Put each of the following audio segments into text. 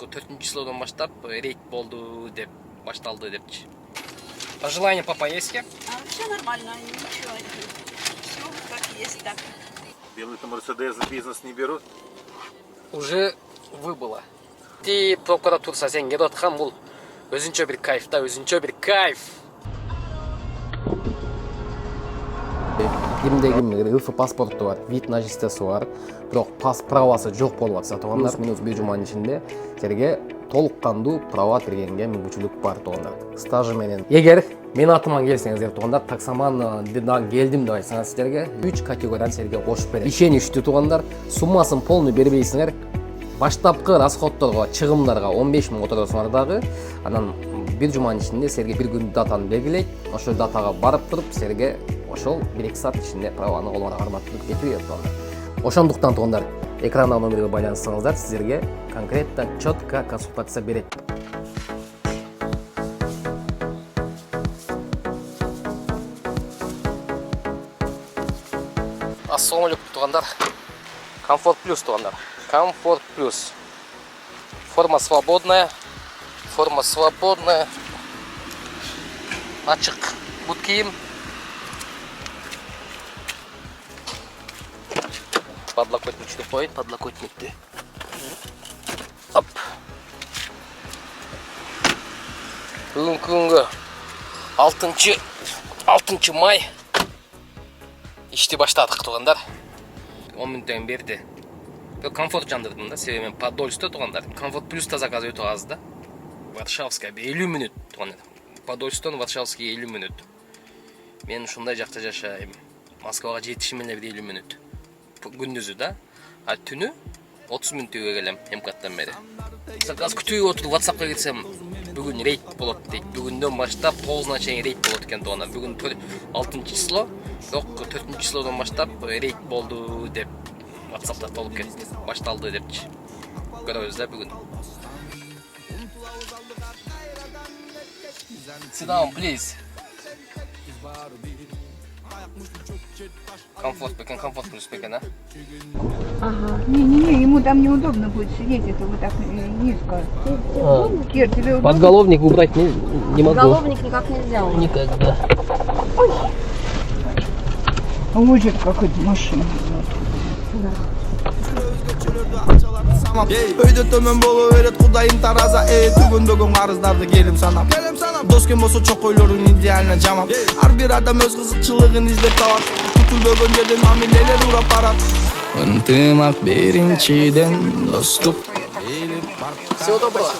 4-числодан баштап рейд болду деп башталды депчи. Пожелания папа есть? Все нормально, ничего. Все как есть, так. Белый-то Мерседес в бизнес не берут? Уже выбыло. Ти пробкада турса сен кетип аткан бул өзүнчө бир кайф да, өзүнчө бир кайф. Кимде УФ паспорту бар, вид на жительство бар, бирок правасы жок болуп атса туугандар, мен бир жуманын ичинде силерге толук кандуу права бергенге мүмкүнчүлүк бар туугандар. Стажы менен. Эгер мен атыма келсеңиздер туугандар, таксомандан келдим деп айтсаңар силерге 3 категорияны силерге кошуп берет. Ишеничтүү туугандар, суммасын полный бербейсиңер. Баштапкы расходторго, чыгымдарга 15 000 отурасыңар дагы, анан бир жуманын ичинде силерге бир күн датаны белгилейт. Ошол датага барып туруп силерге ошол 1-2 саат ичинде праваны колуңарга карматтырып кетип берет туугандар. Ошондуктан туугандар, экрандагы номерге байланышсаңыздар, силерге конкретно четко консультация берет. Ассалому алейкум туугандар. Комфорт плюс туугандар. Комфорт плюс. Форма свободная. Ачык бут кийим. Подлокотничти коюп, подлокотникти. Оп. Бүгүнкү күнгө 6 май ишти баштадык туугандар. 10 мүнөттөн берди. Комфорт жандырдым да, себеби мен Подольскта туугандар. Комфорт плюс да заказ өтө аз да. Варшавская 50 мүнөт туугандар. Подольсктон Варшавский 50 мүнөт. Мен ушундай жакта жашайм. Москвага жетишим эле 50 мүнөт. Күндүзү да, а түнү 30 мүнөткө келем МКаттан бери. Заказ күтүп отуруп WhatsAppка кирсем, бүгүн рейд болот дейт. Бүгүндөн баштап 9-на чейин рейд болот экен туугандар. Бүгүн 6-число, бирок 4-числодон баштап рейд болду деп WhatsAppта толуп кетти. Башталды депчи. Көрөбүз да бүгүн. Sit down, please. Комфорт плюс бекен, а? Ага. Не, ему там неудобно будет сидеть, это вот так низко. Кир, тебе удобно? Подголовник убрать не могу. Головник никак нельзя. Никогда. Лучит какой-то машина. Өйдө төмөн боло берет кудайым тараза, түгөндөгөн карыздарды келим санап. Дос кем болсо чокойлорун идеально жамап. Ар бир адам өз кызыкчылыгын издеп табат. Күтүлбөгөн жерден мамилелер урап барат. Ынтымак биринчиден достук. Всего доброго.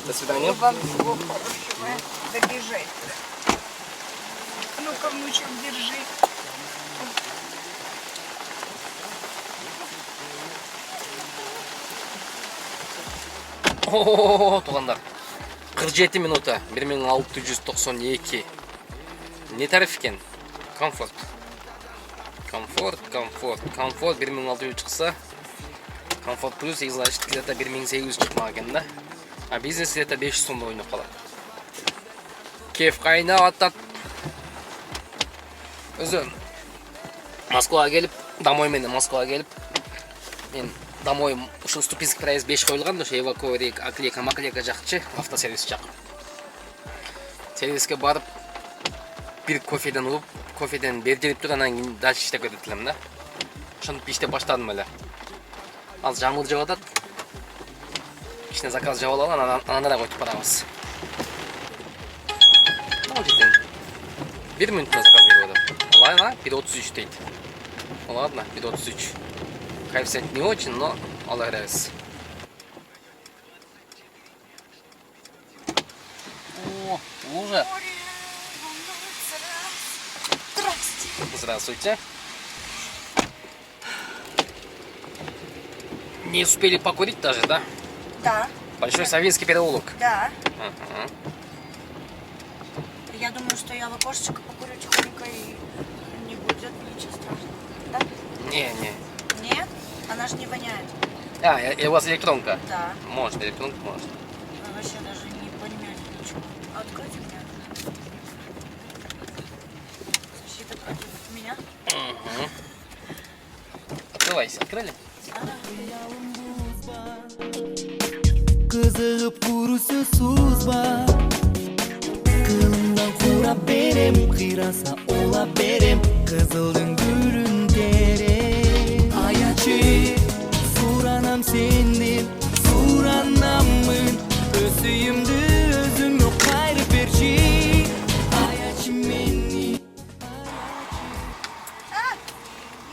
До свидания. Вам всего хорошего. Добежать. Ну-ка, внучек, держи. Туугандар. 47 минута 1692. Не тариф экен? Комфорт 1600 чыкса, комфорт плюс значит где-то 1800 чыкмак экен да. А бизнес где-то 500 сомдо ойноп калат. Кеф кайнап атат. Өзүм Москвага келип, домой менен Москвага келип, мен домой ушул Ступинский проезд 5 коюлган, ошо эвакуатор Аклека жакчы автосервис жак. Сервиске барып, бир кофеден бери жеп туруп, анан кийин дальше иштеп кетет элем да. Ошентип иштеп баштадым эле. Азыр жамгыр жаап атат. Кичине заказ жаап алган, анан ары койтуп барабыз. Молодец. 1 мүнөттө заказ берип атат. Ладно, 1.33 дейт. Ладно, 1.33. Коэффициент не очень, но аларыз. О, лужа. Здравствуйте. Не успели покурить даже, да? Да. Большой Савинский переулок. Да. Ага. Я думаю, что я в окошечко покурю тихонько и не будет ничего страшного. Да? Не. Нет? Она же не воняет. А, и у вас электронка? Да. Может, электронка может. Она вообще даже не воняет ничего. Откройте мне. Защита против меня. Угу. Открывайся, открыли? Kızıp kurusu suzba Kılımdan kura berem Kırasa ola berem Kızıldın gülün derem Ayaçı Suranam sendin Suranamın Özüyümdü özüm yok gayrı berçi Ayaçı meni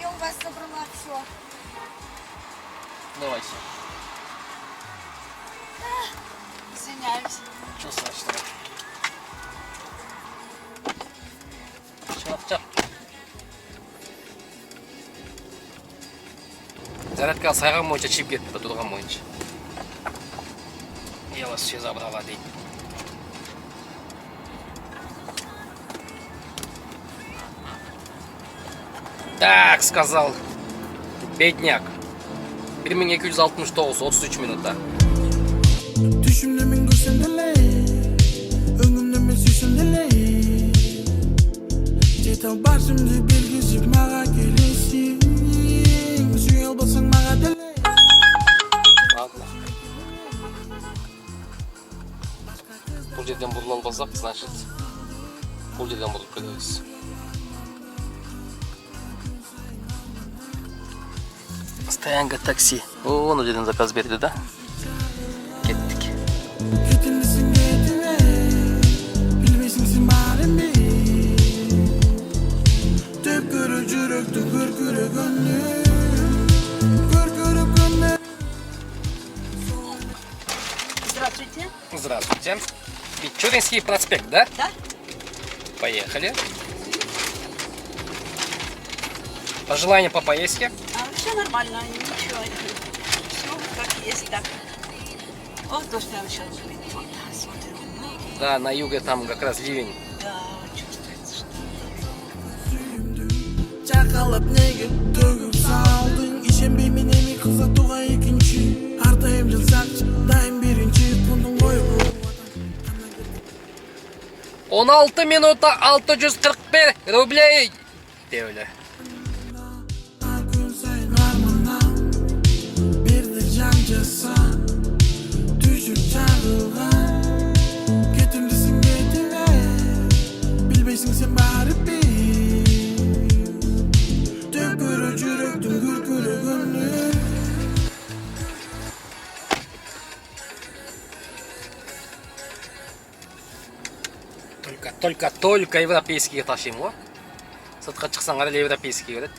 Я у вас собрала все. Давайте. Извиняюсь. Что страшного? Чап-чап. Зарядка сайган боюнча чип кетти, турган боюнча. Я вас все забрала дейт. Так, сказал бедняк. 1269, 33 минутта. Düşümde min görsendele Öngümde min süsündele Jetal başımda belgisi mağa gelesin Suyu albasan mağa dele Ладно. Бұл жерден бұрылып албасақ, значит, бұл жерден бұрылып кетеміз. Стоянка такси. О, мына жерден заказ берді да. Кеттік. Ketindesin getine Bilmesin sen bari mi Tüp görü cürüktü gürgürü gönlüm Gürgürü gönlüm Здравствуйте. Здравствуйте. Печоринский проспект, да? Да? Поехали. Пожелания по поездке. Все нормально, ничего. Все как есть, так. Вот то, что я сейчас смотрю. Да, на юге там как раз ливень. Да, чувствуется, что... Çakalap nege tөгüp saldın İşenbeymin emi kıza tuğa ikinci Ardayım жылсакчы дайым биринчи Кундун коюп 16 минута 641 рублей. De öyle. Gün sayın harmandan Bir de cancasa Düşüp çağırgan Ketimdesin getine Bilbeysin sen bari bil Tökürü cürüktün gürgürü gönlüm Только европейский ташим ғой. Сыртқа шықсаң әлі европейский береді.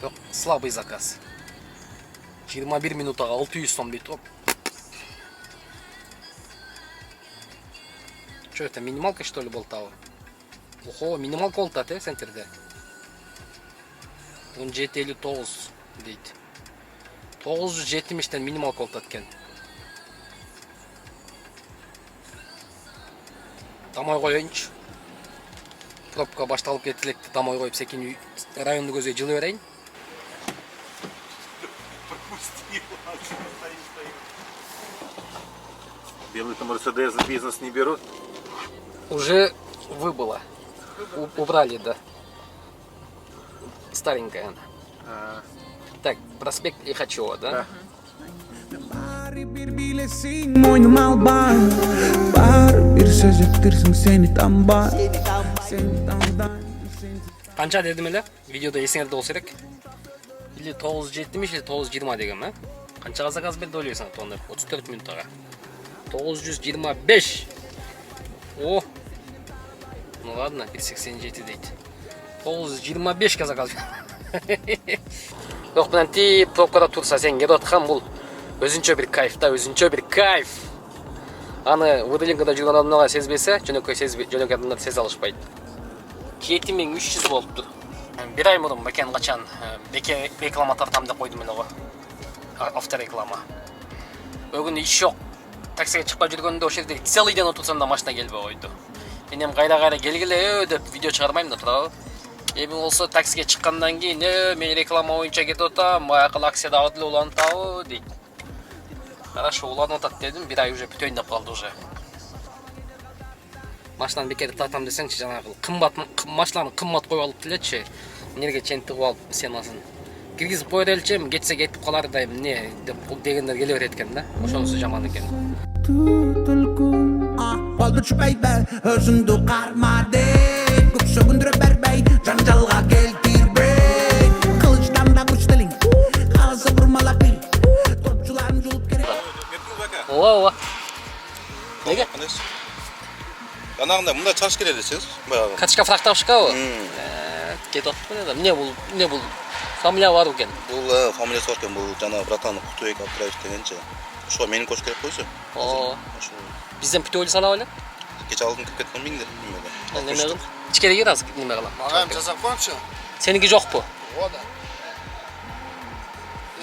Жоқ, слабый заказ. 21 минутаға 600 сом дейді ғой. Что это, минималка что ли болтауы? Охо, минималка болтады, центрде. 17.59 дейді. 970-тен минималка болтады екен. Дамай қойыншы. Пробка башталып кетілекті, дамай қойып секен районды көзге жылы берейін. Белый-то Мерседес в бизнес не берут? Уже выбыло. Убрали, да. Старенькая она. Так, проспект Лихачева, да? Bari bir bilesin boynum alban Bari bir söz ettirsin seni tambar Seni tamdan Қанша дедім әлі? Видеода есіңерде болса керек. Или 970 или 920 деген ме? Қаншаға заказ берді ойлайсың тоңдап? 34 минутаға. 925. О! Ну ладно, 187 дейді. 925 ке заказ берді. Жоқ, бұдан тиіп пробкада тұрса сен келіп отқан бұл өзінчө бір кайф та, өзінчө бір кайф. Аны выделенкада жүрген адамдарға сезбесе, жөнөкөй адамдар сезе алышпайды. Кетімің 300 болып тұр. Bir ay мұрын бәкен қачан реклама тартам деп қойдым мен оға. Автореклама. Бүгін еш жоқ. Таксиге шықпай жүргенде о жерде целый ден отырсам да машина келбей қойды. Менем қайда келгіле деп видео шығармаймын да тұрады. Эми болсо таксиге чыккандан кийин мен реклама боюнча кетип атам, баягы акцияда алып эле уланып атабы дейт. Хорошо, уланып атат дедим, bir ay уже бүтөйүн деп калды уже. Машинаны бекерде тартам десеңчи, жанагы кымбат машинаны кымбат коюп алып келечи. Эмнеге чентип алып сенасын. киргизип кое элчем, кетсе кетип калар да эмне деп дегендер келе берет экен да. Ошонусу жаман экен. Oldu çüpeybe özündü karmadı Köp sögündürü berbey Janjalga keltirbey Kılıçtan da güç dilin Kalası vurmalak bil Topçuların julup gerek Ооба. Неге? Анағында мұнда чарш келеді сіз? Качка фрахтовшкабы? Кетип атпын да. Эмне бул? Фамилия бар экен. Бұл фамилиясы бар екен, бұл жаңа братан Құтубек Абдраев дегенше. Ошо менің кош керек қойсы. Бизден пүтө салап эле. Кеше алдын кіріп кеткен меңдер. Неме кылып? Ичкериге кир азыр неме кылам. Ағам жасап қойымшы. Сеники жокпу? Ода.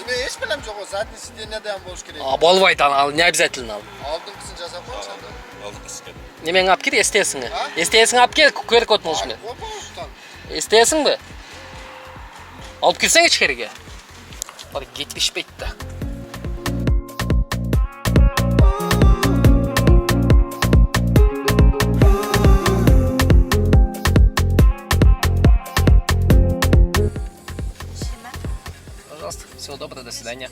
Мен еш білем жоқ, задний сиденьеде болуш керек. Болбойт ал, не обязательно ал. Алдыңғысын жасап қойымшы. Алдыңғысы келді. Немең алып кир, эстесиңи. Эстесиңи алып кел, керек отмолшуна. Эстесиңби? Алып кирсең ичкериге. Бары кетпишпейт да. Пожалуйста, всего доброго, до свидания.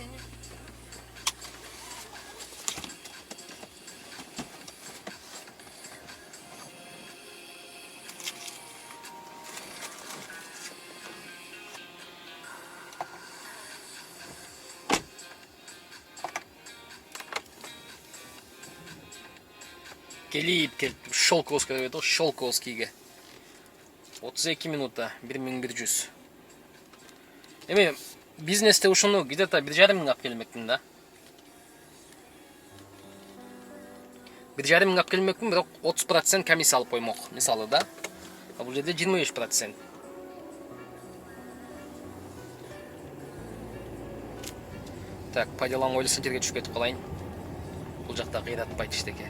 Келип келип Шолковский деп атабыз, Шолковскийге. 32 минута, 1100. Эми бизнесте ушуну где-то 1,5 миң алып келмекмин да. 1,5 миң алып келмекмин, бирок 30% комиссия алып коймок, мисалы да. А бул жерде 25%. Так, по делам ойлосун жерге түшүп кетип калайын. Бул жакта кыйратпайт иштеке.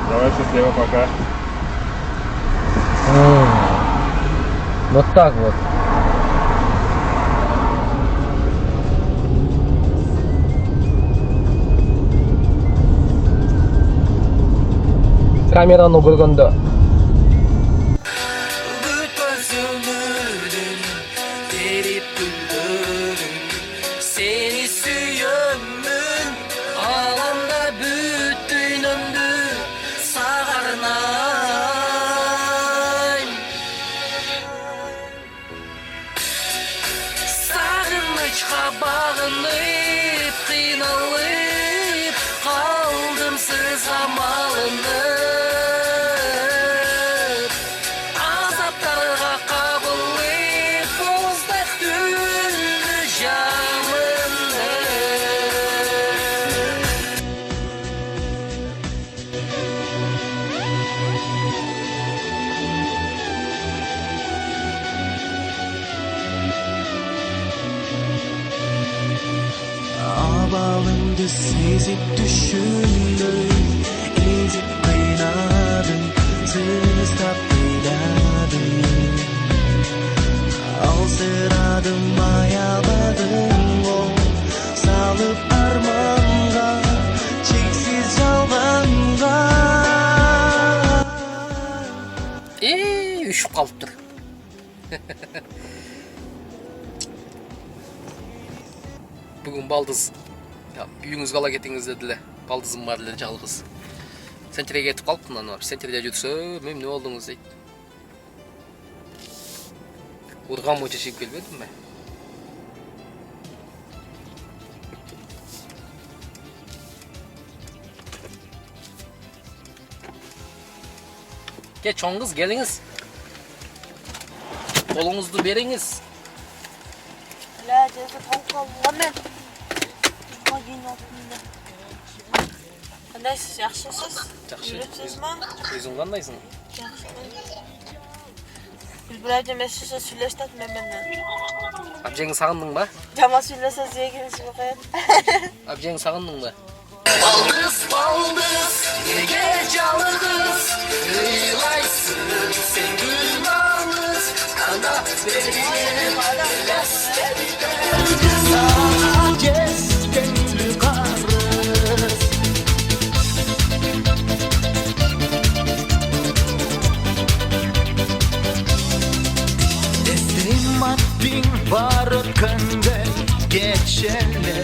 Давай счастливо, пока. Вот так вот. Камераны көргөндө Бүт өзүңүрдүн терип гүлдөрүн Сени сүйөмүн Аланда бүт дүйнөмдү сагарнайм Сагынычка багынып кыйналып Калдым сыз амалынып Abalımdı sezip düşündüm Ezip kıynadım Sızlap kıyladım Alsıradım mayaladım o Salıp armağanға Çeksiz жалғанға Üşüp kalıptır. Bugün baldız. Ya, үйүңүз кала кетиңиз дедиле. Балдызым бар эле жалгыз. Сентерге кетип калыптын аны. Сентерде жүрсөм, эмне болдуңуз дейт. Урган боюнча чыгып келбедимби? Чоң кыз, келиңиз. Колуңузду бериңиз. لا جلسة حلقة ومن قاعدين نطلع Qandaysiz, yaxshisiz? Yaxshi. Yuribsizmi? O'zing qandaysың? Yaxshiman. Gulbulayjon, men sizni suylashtatmayman mendan. Abjangni sog'indingmi? Jama suylasa yeginiz qo'yadi. Abjangni sog'indingmi? Baldız baldız nege жалгыз ыйлайсың сен гүлнамыз канат берген элестеткен neşeli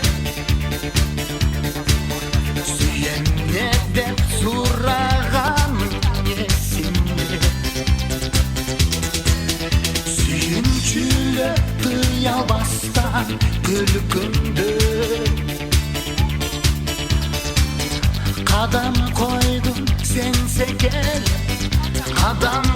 Süyenne dep surağan yesinli Süyünçülü tıya bastan gülgündü Kadam koydum sense gel Adam